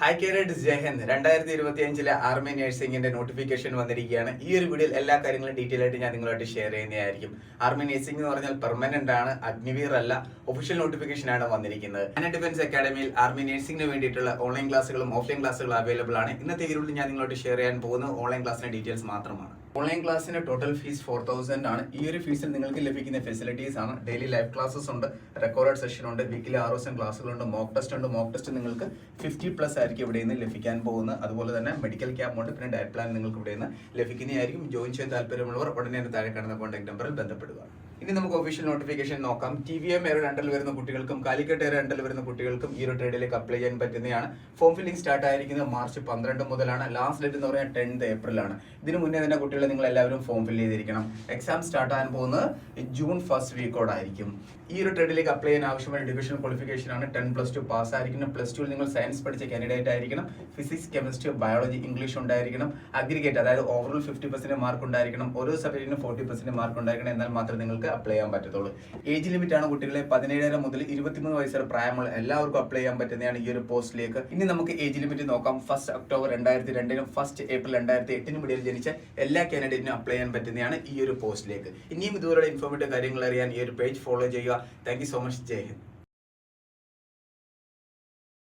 Hi Kerala Jaihind 2025 army നഴ്സിംഗിന്റെ notification വന്നിരിക്കുകയാണ്. ഈ ഒരു വീഡിയോയിൽ എല്ലാ കാര്യങ്ങളും ഡീറ്റെയിൽ ആയിട്ട് ഞാൻ നിങ്ങളായിട്ട് ഷെയർ ചെയ്യുന്നതായിരിക്കും. ആർമി നഴ്സിംഗ് എന്ന് പറഞ്ഞാൽ പെർമനന്റ് ആണ്, അഗ്നിവീർ അല്ല. ഒഫീഷ്യൽ നോട്ടിഫിക്കേഷൻ ആണ് വന്നിരിക്കുന്നത്. ഇന്ത്യൻ ഡിഫൻസ് അക്കാഡമിയിൽ ആർമി നഴ്സിംഗിന് വേണ്ടിയിട്ടുള്ള ഓൺലൈൻ ക്ലാസ്സുകളും ഓഫ്ലൈൻ ക്ലാസ്സുകളും അവൈലബിൾ ആണ്. ഇന്നത്തെ വീഡിയോയിൽ ഞാൻ നിങ്ങളോട് ഷെയർ ചെയ്യാൻ പോകുന്നത് ഓൺലൈൻ ക്ലാസ്സിന്റെ ഡീറ്റെയിൽസ് മാത്രമാണ്. ഓൺലൈൻ ക്ലാസ്സിന് ടോട്ടൽ ഫീസ് 4000 ആണ്. ഈ ഒരു ഫീസിൽ നിങ്ങൾക്ക് ലഭിക്കുന്ന ഫെസിലിറ്റീസ് ആണ് ഡെയിലി ലൈവ് ക്ലാസ്സസ് ഉണ്ട്, റെക്കോർഡ് സെഷൻ ഉണ്ട്, വീക്കിലി 6 ദിവസം ക്ലാസ്സുകളുണ്ട്, മോക്ക് ടെസ്റ്റ് ഉണ്ട്. മോക്ക് ടെസ്റ്റ് നിങ്ങൾക്ക് 50+ ആയിരിക്കും ഇവിടെ നിന്ന് ലഭിക്കാൻ പോകുന്നത്. അതുപോലെ തന്നെ മെഡിക്കൽ ക്യാമ്പ് ഉണ്ട്, പിന്നെ ഡയറ്റ് പ്ലാൻ നിങ്ങൾക്ക് ഇവിടെ നിന്ന് ലഭിക്കുന്നതായിരിക്കും. ജോയിൻ ചെയ്യാൻ താല്പര്യമുള്ളവർ ഉടനെ താഴെ കാണുന്ന കോൺടാക്ട് നമ്പറിൽ ബന്ധപ്പെടുക. ഇനി നമുക്ക് ഒഫീഷ്യൽ നോട്ടിഫിക്കേഷൻ നോക്കാം. TVM എയർ 2 വരുന്ന കുട്ടികൾക്കും കാലിക്കറ്റ് എയർ 2 വരുന്ന കുട്ടികൾക്കും ഈ ഒരു ട്രേഡിലേക്ക് അപ്ലൈ ചെയ്യാൻ പറ്റുന്നതാണ്. ഫോം ഫില്ലിംഗ് സ്റ്റാർട്ട് ആയിരിക്കുന്നത് മാർച്ച് 12 മുതലാണ്. ലാസ്റ്റ് ഡേറ്റ് എന്ന് പറഞ്ഞാൽ 10th ഏപ്രിലാണ്. ഇതിന് മുന്നേ തന്നെ കുട്ടികളെ നിങ്ങൾ എല്ലാവരും ഫോം ഫില്ല് ചെയ്തിരിക്കണം. എക്സാം സ്റ്റാർട്ട് ആകാൻ പോകുന്നത് ജൂൺ 1st വീക്കോടായിരിക്കും. ഈ ഒരു ട്രേഡിലേക്ക് അപ്ലൈ ചെയ്യാൻ ആവശ്യമായ എഡ്യൂക്കേഷൻ ക്വാളിഫിക്കേഷൻ ആണ് 10+2 പാസ് ആയിരിക്കണം. +2 നിങ്ങൾ സയൻസ് പഠിച്ച കാൻഡിഡേറ്റ് ആയിരിക്കണം. ഫിസിക്സ്, കെമിസ്ട്രി, ബയോളജി, ഇംഗ്ലീഷ് ഉണ്ടായിരിക്കണം. അഗ്രിഗേറ്റ് അതായത് ഓവറോൾ 50% മാർക്ക് ഉണ്ടായിരിക്കണം. ഓരോ സബ്ജക്റ്റിനും 40% മാർക്ക് ഉണ്ടായിരിക്കണം. എന്നാൽ മാത്രമേ നിങ്ങൾക്ക് അപ്ലൈ ചെയ്യാൻ പറ്റത്തുള്ളൂ. ഏജ് ലിമിറ്റ് ആണ് കുട്ടികളെ 17 മുതൽ 23 വയസ്സ് വരെ പ്രായമുള്ള എല്ലാവർക്കും അപ്ലൈ ചെയ്യാൻ പറ്റുന്നതാണ് ഈ ഒരു പോസ്റ്റിലേക്ക്. ഇനി നമുക്ക് ഏജ് ലിമിറ്റ് നോക്കാം. 1 ഒക്ടോബർ 2002 1 ഏപ്രിൽ 2008 ഇടയിൽ ജനിച്ച എല്ലാ കാൻഡിഡേറ്റിനും അപ്ലൈ ചെയ്യാൻ പറ്റുന്നതാണ് ഈ ഒരു പോസ്റ്റിലേക്ക്. ഇനിയും ഇതുപോലുള്ള ഇൻഫോർമേറ്റീവ് കാര്യങ്ങൾ അറിയാൻ ഈ ഒരു പേജ് ഫോളോ ചെയ്യുക. Thank you so much. Jai Hind.